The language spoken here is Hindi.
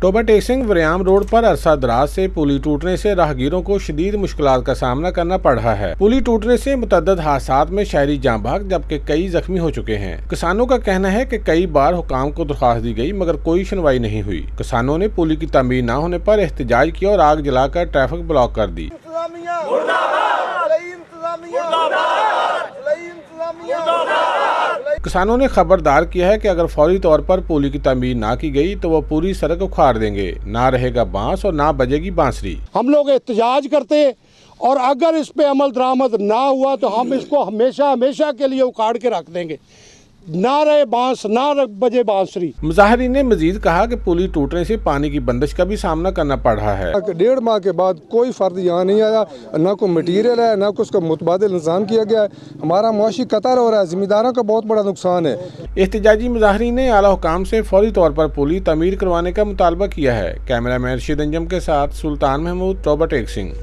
Toba take Singh Variyam road पर अरसा दराज से पुली टूटने से राहगीरों को शदीद मुश्किलात का सामना करना पड़ रहा है। पुली टूटने से मुतअद्दिद हादसात में शहरी जाँ बहक जबकि कई जख्मी हो चुके हैं। किसानों का कहना है कि कई बार हुकाम को दरख्वास्त दी गई मगर कोई सुनवाई नहीं हुई। किसानों ने पुली की तामीर न होने पर एहतजाज किया और आग जलाकर ट्रैफिक ब्लॉक कर दी। किसानों ने खबरदार किया है कि अगर फौरी तौर पर पुली की तामीर ना की गई तो वो पूरी सड़क उखाड़ देंगे, ना रहेगा बांस और ना बजेगी बांसुरी। हम लोग एहतजाज करते और अगर इस पे अमल दरामद ना हुआ तो हम इसको हमेशा हमेशा के लिए उखाड़ के रख देंगे, ना रहे बांस ना बजे बांसुरी। मुजाहिरीन ने मजीद कहा कि पुली टूटने से पानी की बंदिश का भी सामना करना पड़ रहा है। 1.5 माह के बाद कोई फर्द यहाँ नहीं आया, ना कोई मटीरियल है, ना कोई उसका मुतबादिल इंतजाम किया गया है। हमारा मुआशी कतर हो रहा है, जिम्मेदारों का बहुत बड़ा नुकसान है। एहतजाजी मुजाहिरीन ने आला हुकाम से फौरी तौर पर पुली तामीर करवाने का मुतालबा किया है। कैमरामैन रशीद अंजम के साथ सुल्तान महमूद, टोबा टेक सिंह।